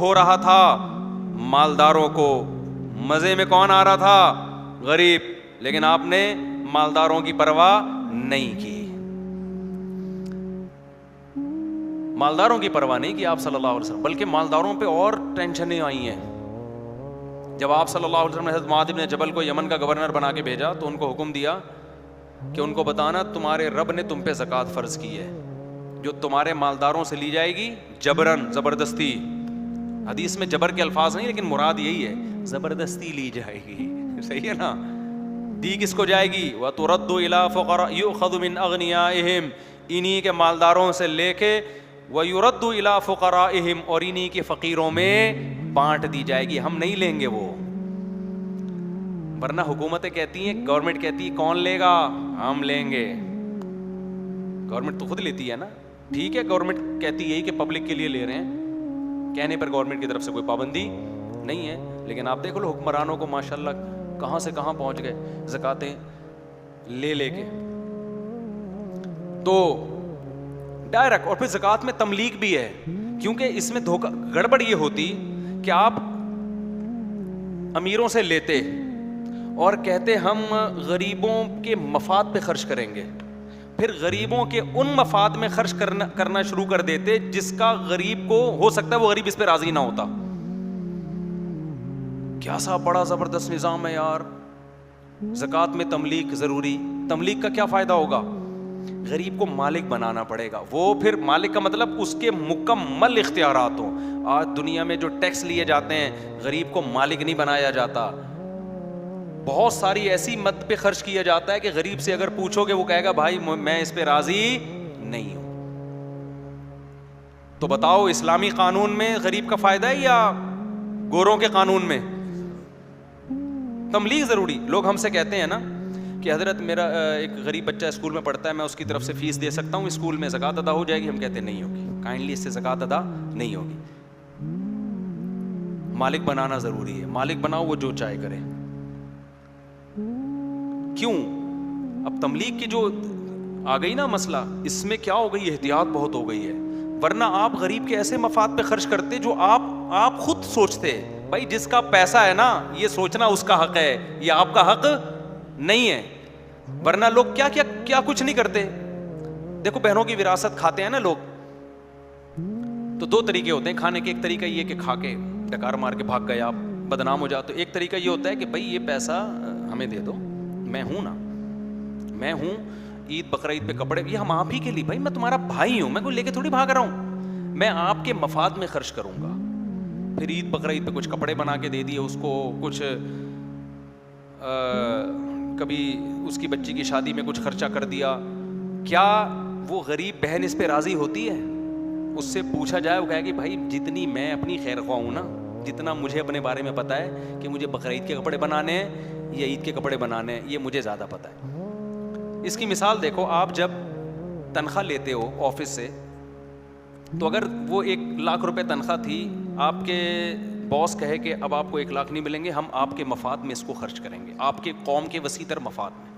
ہو رہا تھا مالداروں کو, مزے میں کون آ رہا تھا؟ غریب. لیکن آپ نے مالداروں کی پرواہ نہیں کی, مالداروں کی پرواہ نہیں کی آپ صلی اللہ علیہ وسلم, بلکہ مالداروں پہ اور ٹینشنیں آئی ہیں. جب آپ صلی اللہ علیہ وسلم نے حضرت معاذ بن جبل کو یمن کا گورنر بنا کے بھیجا تو ان کو حکم دیا کہ ان کو بتانا تمہارے رب نے تم پہ زکوٰۃ فرض کی ہے, جو تمہارے مالداروں سے لی جائے گی جبرن, زبردستی. حدیث میں جبر کے الفاظ نہیں, لیکن مراد یہی ہے, زبردستی لی جائے گی. صحیح ہے نا؟ دی کس کو جائے گی؟ وَتُرَدُّ إِلَىٰ فُقَرَاء يُؤْخَذُ مِنْ أَغْنِيَائِهِمْ, انہی کے مالداروں سے لے کے, وَيُرَدُّ إِلَىٰ فُقَرَائِهِمْ, اور انہی کے فقیروں میں بانٹ دی جائے گی. ہم نہیں لیں گے وہ, ورنہ حکومتیں کہتی ہیں, گورنمنٹ کہتی ہے کون لے گا؟ ہم لیں گے. گورنمنٹ تو خود لیتی ہے نا. ٹھیک ہے, گورنمنٹ کہتی ہے کہ پبلک کے لیے لے رہے ہیں, کہنے پر گورنمنٹ کی طرف سے کوئی پابندی نہیں ہے. لیکن آپ دیکھ لو حکمرانوں کو ماشاءاللہ کہاں سے کہاں پہنچ گئے زکاتیں لے لے کے. تو ڈائریکٹ, اور پھر زکات میں تملیغ بھی ہے, کیونکہ اس میں دھوکہ گڑبڑ یہ ہوتی کہ آپ امیروں سے لیتے اور کہتے ہم غریبوں کے مفاد پہ خرچ کریں گے, پھر غریبوں کے ان مفاد میں خرچ کرنا شروع کر دیتے جس کا غریب کو ہو سکتا ہے وہ غریب اس پہ راضی نہ ہوتا. کیا سا بڑا زبردست نظام ہے یار. زکوٰۃ میں تملیغ ضروری. تملیغ کا کیا فائدہ ہوگا؟ غریب کو مالک بنانا پڑے گا. وہ پھر مالک کا مطلب اس کے مکمل اختیارات ہوں. آج دنیا میں جو ٹیکس لیے جاتے ہیں, غریب کو مالک نہیں بنایا جاتا. بہت ساری ایسی مد پہ خرچ کیا جاتا ہے کہ غریب سے اگر پوچھو گے وہ کہے گا بھائی میں اس پہ راضی نہیں ہوں. تو بتاؤ اسلامی قانون میں غریب کا فائدہ ہے یا گوروں کے قانون میں؟ تملیغ ضروری. لوگ ہم سے کہتے ہیں نا کہ حضرت میرا ایک غریب بچہ اسکول میں پڑھتا ہے, میں اس کی طرف سے فیس دے سکتا ہوں, اسکول میں زکوٰۃ ادا ہو جائے گی؟ ہم کہتے ہیں نہیں ہوگی, کائنڈلی اس سے زکوٰۃ ادا نہیں ہوگی. مالک بنانا ضروری ہے. مالک بناؤ, وہ جو چاہے کرے. کیوں؟ اب تملیغ کی جو آ گئی نا مسئلہ, اس میں کیا ہو گئی, احتیاط بہت ہو گئی ہے. ورنہ آپ غریب کے ایسے مفاد پہ خرچ کرتے جو آپ خود سوچتے, بھائی جس کا پیسہ ہے نا یہ سوچنا اس کا حق ہے, یہ آپ کا حق نہیں ہے. ورنہ لوگ کیا کچھ نہیں کرتے. دیکھو بہنوں کی وراثت کھاتے ہیں نا لوگ, تو دو طریقے ہوتے ہیں کھانے کے. ایک طریقہ یہ کہ کھا کے ڈکار مار کے بھاگ گئے, آپ بدنام ہو جاتے. ایک طریقہ یہ ہوتا ہے کہ بھائی یہ پیسہ ہمیں دے دو, میں ہوں نا, میں ہوں, عید بقرعید پہ کپڑے یہ ہم آپ ہی کے لیے, بھائی میں تمہارا بھائی ہوں, میں کوئی لے کے تھوڑی بھاگ رہا ہوں, میں آپ کے مفاد میں خرچ کروں گا. پھر عید بقرعید پہ کچھ کپڑے بنا کے دے دیے اس کو, کچھ کبھی اس کی بچی کی شادی میں کچھ خرچہ کر دیا. کیا وہ غریب بہن اس پہ راضی ہوتی ہے؟ اس سے پوچھا جائے, وہ کہے کہ بھائی جتنی میں اپنی خیر خواہ ہوں نا, جتنا مجھے اپنے بارے میں پتا ہے کہ مجھے بقرعید کے کپڑے بنانے ہیں یا عید کے کپڑے بنانے ہیں, یہ مجھے زیادہ پتا ہے. اس کی مثال دیکھو, آپ جب تنخواہ لیتے ہو آفس سے, تو اگر وہ 1,00,000 روپے تنخواہ تھی, آپ کے باس کہے کہ اب آپ کو 1,00,000 نہیں ملیں گے, ہم آپ کے مفاد میں اس کو خرچ کریں گے, آپ کے قوم کے وسیع تر مفاد میں.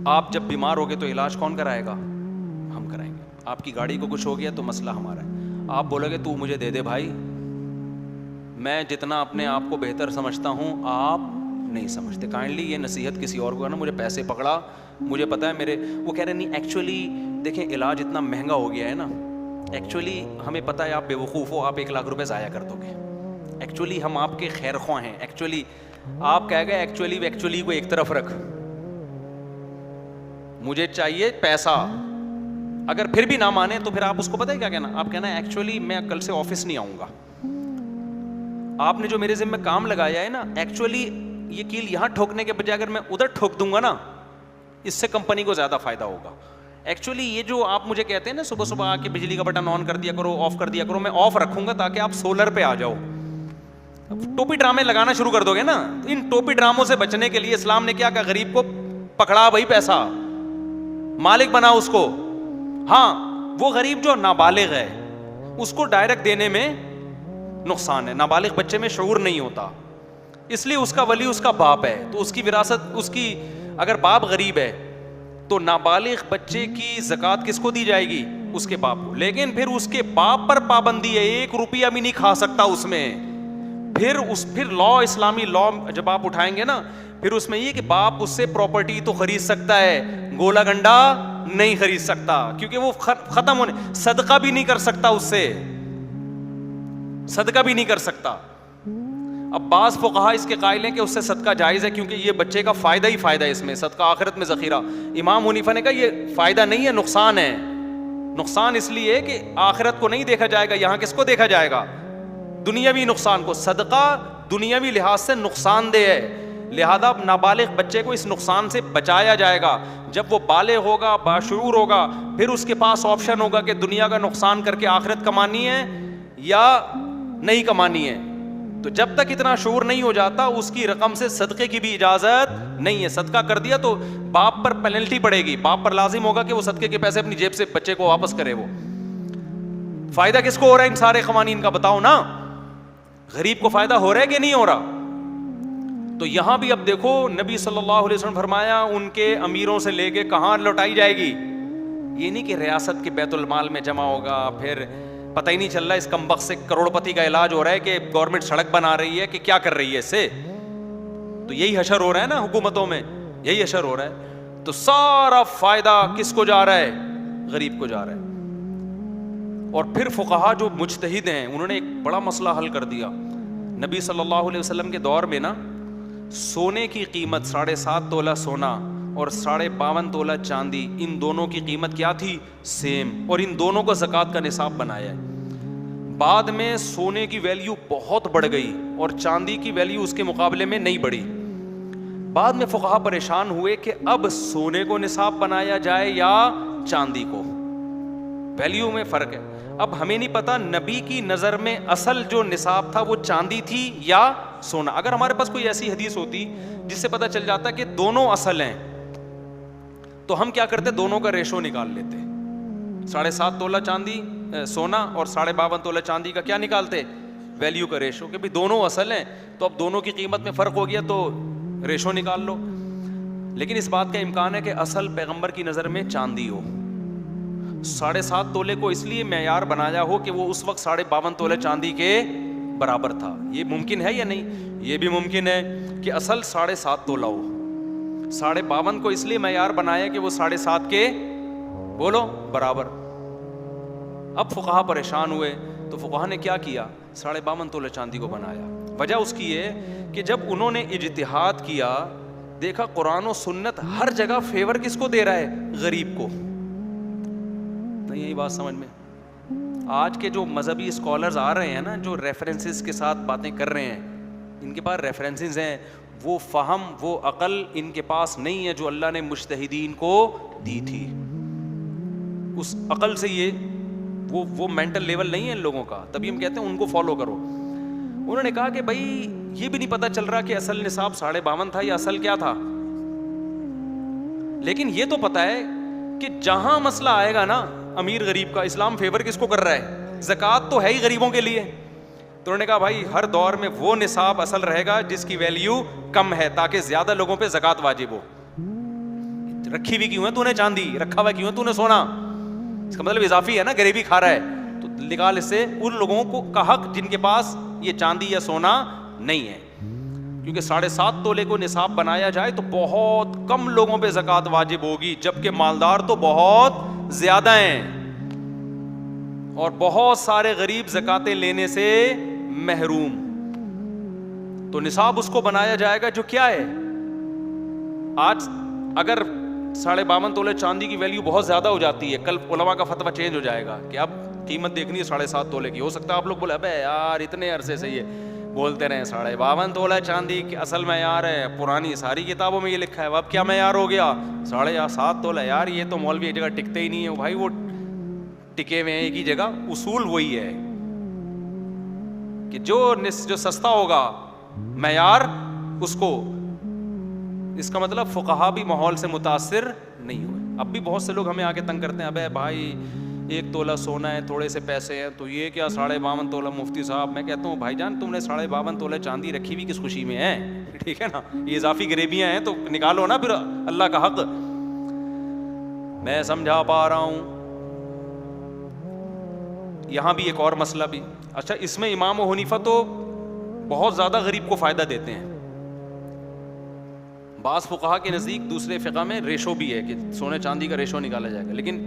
آپ جب بیمار ہوگے تو علاج کون کرائے گا؟ ہم کرائیں گے. آپ کی گاڑی کو کچھ ہو گیا تو مسئلہ ہمارا ہے. آپ بولو گے تو مجھے دے دے بھائی, میں جتنا اپنے آپ کو بہتر سمجھتا ہوں آپ نہیں سمجھتے. کائنڈلی یہ نصیحت کسی اور کو ہے نا, مجھے پیسے پکڑا, مجھے پتا ہے میرے, وہ کہہ رہے نہیں ایکچولی دیکھیں علاج اتنا مہنگا ہو گیا ہے نا, ایکچولی ہمیں پتا ہے آپ بے وقوف ہو, آپ 1,00,000 روپے ضائع کر دو گے, ایکچولی ہم آپ کے خیر خواہ ہیں, ایکچولی آپ کہہ گئے ایکچولی کو ایک طرف رکھ, مجھے چاہیے پیسہ. اگر پھر بھی نہ مانے تو پھر آپ اس کو پتہ ہے کیا کہنا, آپ کہنا ایکچولی میں کل سے آفس نہیں آؤں گا, آپ نے جو میرے ذمہ کام لگایا ہے نا, ایکچولی یہ کیل یہاں ٹھوکنے کے بجائے اگر میں ادھر ٹھوک دوں گا نا, اس سے کمپنی کو زیادہ فائدہ ہوگا. ایکچولی یہ جو آپ مجھے کہتے ہیں نا صبح صبح آ کے بجلی کا بٹن آن کر دیا کرو, آف کر دیا کرو, میں آف رکھوں گا تاکہ آپ سولر پہ آ جاؤ. ٹوپی ڈرامے لگانا شروع کر دو گے نا, ان ٹوپی ڈراموں سے بچنے کے لیے اسلام نے کیا کہا, غریب کو پکڑا بھائی پیسہ, مالک بنا اس کو. ہاں وہ غریب جو نابالغ ہے اس کو ڈائریکٹ دینے میں نقصان ہے, نابالغ بچے میں شعور نہیں ہوتا, اس لیے اس کا ولی اس کا باپ ہے, تو اس کی وراثت اس کی, اگر باپ غریب ہے تو نابالغ بچے کی زکوٰۃ کس کو دی جائے گی؟ اس کے باپ کو, لیکن پھر اس کے باپ پر پابندی ہے, 1 روپیہ بھی نہیں کھا سکتا اس میں. پھر لا, اسلامی لا جب آپ اٹھائیں گے نا, پھر اس میں یہ کہ باپ اس سے پراپرٹی تو خرید سکتا ہے, گولا گنڈا نہیں خرید سکتا, کیونکہ وہ ختم ہونے, صدقہ بھی نہیں کر سکتا اس سے, صدقہ بھی نہیں کر سکتا. اب بعض فقہا اس کے قائل ہیں کہ اس سے صدقہ جائز ہے, کیونکہ یہ بچے کا فائدہ ہی فائدہ ہے اس میں, صدقہ آخرت میں ذخیرہ. امام حنیفہ نے کہا یہ فائدہ نہیں ہے, نقصان ہے. نقصان اس لیے کہ آخرت کو نہیں دیکھا جائے گا, یہاں کس کو دیکھا جائے گا, دنیاوی نقصان کو. صدقہ دنیاوی لحاظ سے نقصان دہ ہے, لہذا نابالغ بچے کو اس نقصان سے بچایا جائے گا. جب وہ بالغ ہوگا, باشعور ہوگا, پھر اس کے پاس آپشن ہوگا کہ دنیا کا نقصان کر کے آخرت کمانی ہے یا نہیں کمانی ہے. تو جب تک اتنا شعور نہیں ہو جاتا, اس کی رقم سے صدقے کی بھی اجازت نہیں ہے. صدقہ کر دیا تو باپ پر پینلٹی پڑے گی, باپ پر لازم ہوگا کہ وہ صدقے کے پیسے اپنی جیب سے بچے کو واپس کرے. وہ فائدہ کس کو ہو رہا ہے ان سارے قوانین کا, بتاؤ نا, غریب کو فائدہ ہو رہا ہے کہ نہیں ہو رہا؟ تو یہاں بھی اب دیکھو نبی صلی اللہ علیہ وسلم فرمایا ان کے امیروں سے لے کے کہاں لوٹائی جائے گی. یہ نہیں کہ ریاست کے بیت المال میں جمع ہوگا, پھر پتہ ہی نہیں چل رہا اس کمبخت سے کروڑ پتی کا علاج ہو رہا ہے کہ گورنمنٹ سڑک بنا رہی ہے کہ کیا کر رہی ہے اس سے. تو یہی حشر ہو رہا ہے نا حکومتوں میں, یہی حشر ہو رہا ہے. تو سارا فائدہ کس کو جا رہا ہے, غریب کو جا رہا ہے. اور پھر فقہا جو مجتہد ہیں انہوں نے ایک بڑا مسئلہ حل کر دیا. نبی صلی اللہ علیہ وسلم کے دور میں نا سونے کی قیمت 7.5 تولہ سونا اور 52.5 تولہ چاندی, ان دونوں کی قیمت کیا تھی, سیم, اور ان دونوں کو زکوٰۃ کا نصاب بنایا ہے. بعد میں سونے کی ویلیو بہت بڑھ گئی اور چاندی کی ویلیو اس کے مقابلے میں نہیں بڑھی. بعد میں فقہا پریشان ہوئے کہ اب سونے کو نصاب بنایا جائے یا چاندی کو, ویلیو میں فرق ہے. اب ہمیں نہیں پتا نبی کی نظر میں اصل جو نصاب تھا وہ چاندی تھی یا سونا. اگر ہمارے پاس کوئی ایسی حدیث ہوتی جس سے پتا چل جاتا کہ دونوں اصل ہیں, تو ہم کیا کرتے, دونوں کا ریشو نکال لیتے. 7.5 تولہ چاندی سونا اور 52.5 تولہ چاندی کا کیا نکالتے, ویلیو کا ریشو, کہ بھی دونوں اصل ہیں تو اب دونوں کی قیمت میں فرق ہو گیا تو ریشو نکال لو. لیکن اس بات کا امکان ہے کہ اصل پیغمبر کی نظر میں چاندی ہو. 7.5 تولے کو اس لیے معیار بنایا ہو کہ وہ اس وقت 52.5 تولے چاندی کے برابر تھا. یہ ممکن ہے یا نہیں؟ یہ بھی ممکن ہے کہ اصل 7.5 تولہ ہو. 52.5 کو اس لیے معیار بنایا کہ وہ 7.5 کے بولو برابر. اب فقہا پریشان ہوئے تو فقہا نے کیا کیا, 52.5 تولہ چاندی کو بنایا. وجہ اس کی یہ کہ جب انہوں نے اجتہاد کیا, دیکھا قرآن و سنت ہر جگہ فیور کس کو دے رہا ہے, غریب کو. نہیں یہی بات سمجھ میں. آج کے جو مذہبی اسکالرز آ رہے ہیں نا, جو ریفرنسز کے ساتھ باتیں کر رہے ہیں, ان کے پاس ریفرنسز ہیں, وہ فہم وہ عقل ان کے پاس نہیں ہے جو اللہ نے مجتہدین کو دی تھی. اس عقل سے یہ وہ مینٹل لیول نہیں ہے ان لوگوں کا, تبھی ہم کہتے ہیں ان کو فالو کرو. انہوں نے کہا کہ بھائی یہ بھی نہیں پتا چل رہا کہ اصل نصاب 52.5 تھا یا اصل کیا تھا, لیکن یہ تو پتا ہے کہ جہاں مسئلہ آئے گا نا امیر غریب کا, اسلام فیور کس کو کر رہا ہے, زکوٰۃ تو ہے ہی غریبوں کے لیے. تو انہوں نے کہا بھائی ہر دور میں وہ نصاب اصل رہے گا جس کی ویلیو کم ہے, تاکہ زیادہ لوگوں پہ زکوٰۃ واجب ہو. رکھی ہوئی کیوں ہے تو نے چاندی, رکھا ہوا کیوں ہے تو نے سونا, اس کا مطلب اضافی ہے نا, غریبی کھا رہا ہے. تو نکال اس سے ان لوگوں کو کا حق جن کے پاس یہ چاندی یا سونا نہیں ہے, کیونکہ 7.5 تولے کو نصاب بنایا جائے تو بہت کم لوگوں پہ زکوٰۃ واجب ہوگی, جبکہ مالدار تو بہت زیادہ ہیں اور بہت سارے غریب زکاتیں لینے سے محروم. تو نصاب اس کو بنایا جائے گا جو کیا ہے. آج اگر 52.5 تولے چاندی کی ویلیو بہت زیادہ ہو جاتی ہے, کل علماء کا فتویٰ چینج ہو جائے گا کہ اب قیمت دیکھنی ہے 7.5 تولے کی. ہو سکتا ہے آپ لوگ بولے ابے یار اتنے عرصے سے یہ بولتے رہے 52.5 تولہ چاندی کی اصل معیار ہے, پرانی ساری کتابوں میں یہ لکھا ہے, اب کیا معیار ہو گیا 7.5 تولہ. یار یہ تو مولوی ایک جگہ ٹکتے ہی نہیں ہے بھائی, وہ ٹکے ہوئے ہیں ایک ہی جگہ. اصول وہی ہے کہ جو سستا ہوگا معیار اس کو. اس کا مطلب فقہا بھی ماحول سے متاثر نہیں ہوئے. اب بھی بہت سے لوگ ہمیں آ کے تنگ کرتے ہیں, ابے بھائی 1 تولہ سونا ہے, تھوڑے سے پیسے ہیں, تو یہ کیا 52.5 تولہ مفتی صاحب. میں کہتا ہوں بھائی جان تم نے 52.5 تولہ چاندی رکھی ہوئی کس خوشی میں ہے, ٹھیک ہے نا, یہ اضافی غریبیاں ہیں تو نکالو نا پھر اللہ کا حق. میں سمجھا پا رہا ہوں یہاں بھی ایک اور مسئلہ بھی. اچھا اس میں امام و حنیفہ تو بہت زیادہ غریب کو فائدہ دیتے ہیں. بعض فقہا کے نزدیک دوسرے فقہ میں ریشو بھی ہے کہ سونے چاندی کا ریشو نکالا جائے گا, لیکن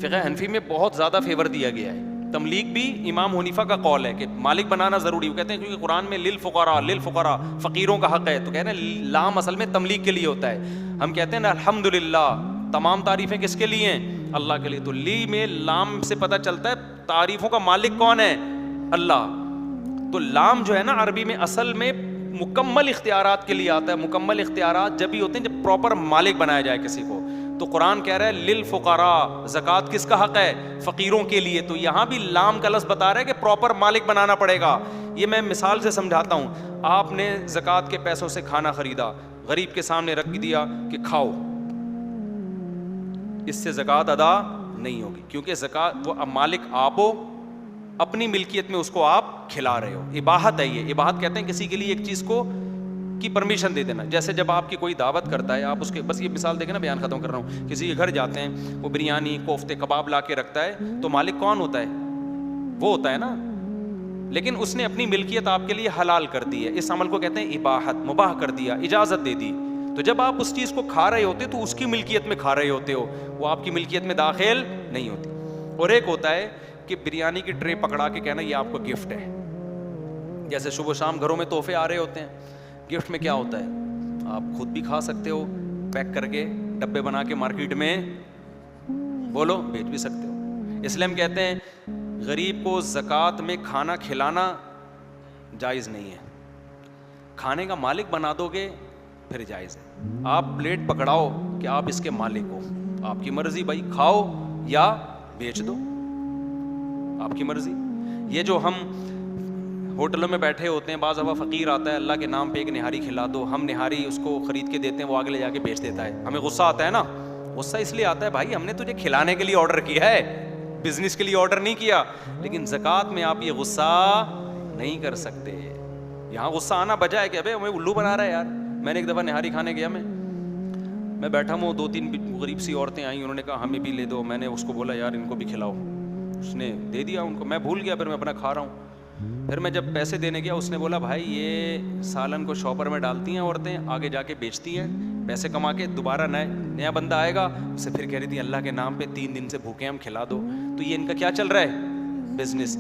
فقہ حنفی میں بہت زیادہ فیور دیا گیا ہے. تملیک بھی امام حنیفہ کا قول ہے کہ مالک بنانا ضروری. وہ کہتے ہیں کیونکہ قرآن میں للفقراء فقیروں کا حق ہے, تو کہتے ہیں لام اصل میں تملیک کے لیے ہوتا ہے. ہم کہتے ہیں نا الحمدللہ, تمام تعریفیں کس کے لیے ہیں؟ اللہ کے لیے. تو لی میں لام سے پتہ چلتا ہے تعریفوں کا مالک کون ہے؟ اللہ. تو لام جو ہے نا عربی میں اصل میں مکمل اختیارات کے لیے آتا ہے. مکمل اختیارات جب بھی ہوتے ہیں جب پراپر مالک بنایا جائے کسی کو. تو قرآن کہہ رہا ہے للفقراء, زکوٰۃ کس کا حق ہے؟ فقیروں کے لیے. تو یہاں بھی لام کا لفظ بتا رہا ہے کہ پراپر مالک بنانا پڑے گا. یہ میں مثال سے سمجھاتا ہوں. آپ نے زکوٰۃ کے پیسوں سے کھانا خریدا, غریب کے سامنے رکھ دیا کہ کھاؤ, اس سے زکوٰۃ ادا نہیں ہوگی, کیونکہ زکوٰۃ وہ مالک آپ ہو, اپنی ملکیت میں اس کو آپ کھلا رہے ہو. اباحت ہے یہ. اباحت کہتے ہیں کسی کے لیے ایک چیز کو کی پرمیشن دے دینا. جیسے جب آپ کی کوئی دعوت کرتا ہے, آپ اس کے, بس یہ مثال دیکھیں نا, بیان ختم کر رہا ہوں. کسی کے گھر جاتے ہیں, وہ بریانی کوفتے کباب لا کے رکھتا ہے, تو مالک کون ہوتا ہے؟ وہ ہوتا ہے نا. لیکن اس نے اپنی ملکیت آپ کے لیے حلال کر دی ہے. اس عمل کو کہتے ہیں اباحت, مباح کر دیا, اجازت دے دی. تو جب آپ اس چیز کو کھا رہے ہوتے تو اس کی ملکیت میں کھا رہے ہوتے ہو, وہ آپ کی ملکیت میں داخل نہیں ہوتی. اور ایک ہوتا ہے کہ بریانی کی ٹرے پکڑا کے کہنا یہ آپ کو گفٹ ہے. جیسے صبح و شام گھروں میں تحفے آ رہے ہوتے ہیں, گفٹ میں کیا ہوتا ہے؟ آپ خود بھی کھا سکتے ہو, پیک کر کے ڈبے بنا کے مارکیٹ میں بولو بیچ بھی سکتے ہو. اس لیے ہم کہتے ہیں غریب کو زکوٰۃ میں کھانا کھلانا جائز نہیں ہے. کھانے کا مالک بنا دو گے پھر جائز ہے. آپ پلیٹ پکڑاؤ کہ آپ اس کے مالک ہو, آپ کی مرضی بھائی, کھاؤ یا بیچ دو, آپ کی مرضی. یہ جو ہم ہوٹلوں میں بیٹھے ہوتے ہیں, بعض دفعہ فقیر آتا ہے, اللہ کے نام پہ ایک نہاری کھلا دو, ہم نہاری اس کو خرید کے دیتے ہیں, وہ آگے لے جا کے بیچ دیتا ہے. ہمیں غصہ آتا ہے نا. غصہ اس لیے آتا ہے بھائی ہم نے تجھے کھلانے کے لیے آرڈر کیا ہے, بزنس کے لیے آرڈر نہیں کیا. لیکن زکوٰۃ میں آپ یہ غصہ نہیں کر سکتے. یہاں غصہ آنا بجا ہے کہ ابے ہمیں الو بنا رہا ہے یار. میں نے ایک دفعہ نہاری کھانے گیا, میں بیٹھا ہوں, 2-3 غریب سی عورتیں آئیں, انہوں نے کہا ہمیں بھی لے دو. میں نے اس کو بولا یار ان کو بھی کھلاؤ, اس نے دے دیا ان کو. میں بھول گیا, پھر میں اپنا کھا رہا ہوں. پھر میں جب پیسے دینے گیا, اس نے بولا بھائی یہ سالن کو شاپر میں ڈالتی ہیں عورتیں, آگے جا کے بیچتی ہیں, پیسے کما کے دوبارہ نیا بندہ آئے گا, اسے پھر کہہ رہی تھی اللہ کے نام پہ 3 دن سے بھوکے ہم, کھلا دو. تو یہ ان کا کیا چل رہا ہے؟ بزنس.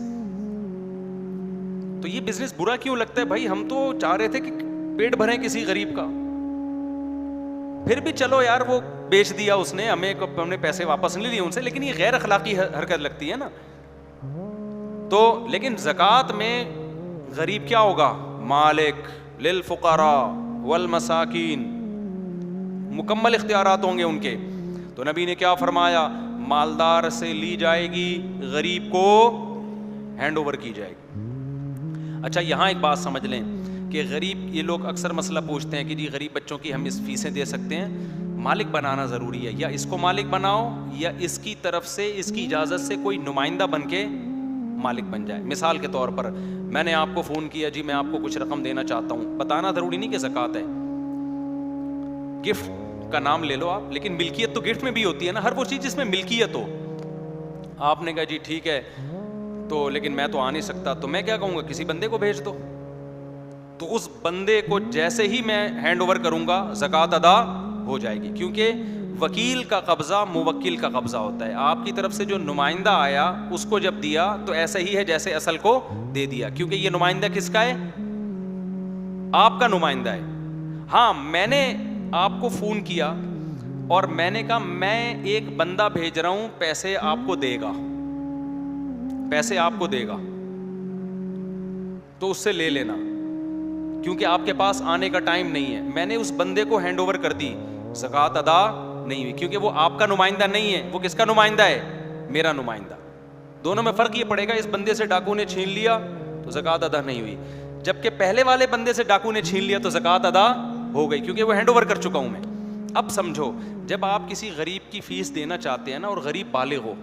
تو یہ بزنس برا کیوں لگتا ہے بھائی؟ ہم تو چاہ رہے تھے کہ پیٹ بھریں کسی غریب کا. پھر بھی چلو یار وہ بیچ دیا اس نے, ہم نے پیسے واپس نہیں لیے ان سے, لیکن یہ غیر اخلاقی حرکت لگتی ہے نا. تو لیکن زکوٰۃ میں غریب کیا ہوگا؟ مالک. للفقراء والمساکین, مکمل اختیارات ہوں گے ان کے. تو نبی نے کیا فرمایا؟ مالدار سے لی جائے گی, غریب کو ہینڈ اوور کی جائے گی. اچھا یہاں ایک بات سمجھ لیں کہ غریب, یہ لوگ اکثر مسئلہ پوچھتے ہیں کہ جی غریب بچوں کی ہم اس فیسیں دے سکتے ہیں, مالک بنانا ضروری ہے, یا اس کو مالک بناؤ یا اس کی طرف سے اس کی اجازت سے کوئی نمائندہ بن کے مالک بن جائے. مثال کے طور پر میں نے آپ کو فون کیا, جی میں آپ کو کچھ رقم دینا چاہتا ہوں, بتانا ضروری نہیں کہ زکوٰۃ ہے, گفٹ کا نام لے لو آپ, لیکن ملکیت تو گفٹ میں بھی ہوتی ہے نا, ہر وہ چیز جس میں ملکیت ہو. آپ نے کہا جی ٹھیک ہے, تو لیکن میں تو آ نہیں سکتا, تو میں کیا کہوں گا, کسی بندے کو بھیج دو. تو اس بندے کو جیسے ہی میں ہینڈ اوور کروں گا زکوٰۃ ادا ہو جائے گی, کیونکہ وکیل کا قبضہ موکل کا قبضہ ہوتا ہے. آپ کی طرف سے جو نمائندہ آیا اس کو جب دیا تو ایسا ہی ہے جیسے اصل کو دے دیا, کیونکہ یہ نمائندہ کس کا ہے؟ آپ کا نمائندہ ہے. ہاں میں نے آپ کو فون کیا اور میں نے کہا میں ایک بندہ بھیج رہا ہوں, پیسے آپ کو دے گا, پیسے آپ کو دے گا, تو اس سے لے لینا, کیونکہ آپ کے پاس آنے کا ٹائم نہیں ہے. میں نے اس بندے کو ہینڈ اوور کر دی, زکوٰۃ ادا نہیں ہوئی, کیونکہ وہ آپ کا نمائندہ نہیں ہے, وہ کس کا نمائندہ ہے؟ میرا نمائندہ. دونوں میں فرق یہ پڑے گا, اس بندے سے ڈاکو نے چھین لیا تو زکوٰۃ ادا نہیں ہوئی, جبکہ پہلے والے بندے سے ڈاکو نے چھین لیا تو زکوٰۃ ادا ہو گئی, کیونکہ وہ ہینڈ اوور کر چکا ہوں میں. اب سمجھو, جب آپ کسی غریب کی فیس دینا چاہتے ہیں نا, اور غریب بالغ ہو,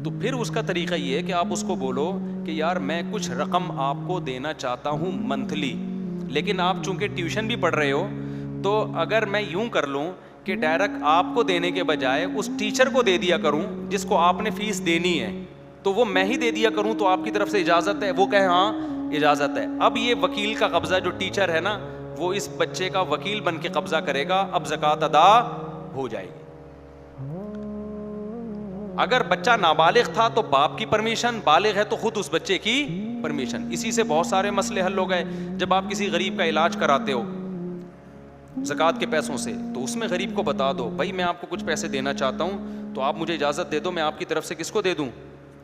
تو پھر اس کا طریقہ یہ ہے کہ آپ اس کو بولو کہ یار میں کچھ رقم آپ کو دینا چاہتا ہوں منتھلی, لیکن آپ چونکہ ٹیوشن بھی پڑھ رہے ہو, تو اگر میں یوں کر لوں کہ ڈائریکٹ آپ کو دینے کے بجائے اس ٹیچر کو دے دیا کروں جس کو آپ نے فیس دینی ہے, تو وہ میں ہی دے دیا کروں تو آپ کی طرف سے اجازت ہے؟ وہ کہے ہاں اجازت ہے. اب یہ وکیل کا قبضہ, جو ٹیچر ہے نا وہ اس بچے کا وکیل بن کے قبضہ کرے گا, اب زکوٰۃ ادا ہو جائے گی. اگر بچہ نابالغ تھا تو باپ کی پرمیشن, بالغ ہے تو خود اس بچے کی پرمیشن. اسی سے بہت سارے مسئلے حل ہو گئے. جب آپ کسی غریب کا علاج کراتے ہو زکوٰۃ کے پیسوں سے, تو اس میں غریب کو بتا دو بھائی میں آپ کو کچھ پیسے دینا چاہتا ہوں, تو آپ مجھے اجازت دے دو, میں آپ کی طرف سے کس کو دے دوں؟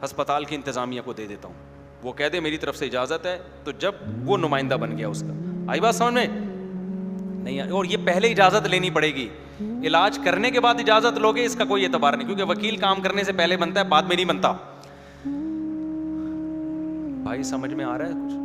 ہسپتال کی انتظامیہ کو دے دیتا ہوں. وہ کہہ دے میری طرف سے اجازت ہے, تو جب وہ نمائندہ بن گیا اس کا. آئی بات سمجھ میں؟ نہیں, اور یہ پہلے اجازت لینی پڑے گی. علاج کرنے کے بعد اجازت لوگے اس کا کوئی اعتبار نہیں, کیونکہ وکیل کام کرنے سے پہلے بنتا ہے, بعد میں نہیں بنتا. بھائی سمجھ میں آ رہا ہے کچھ؟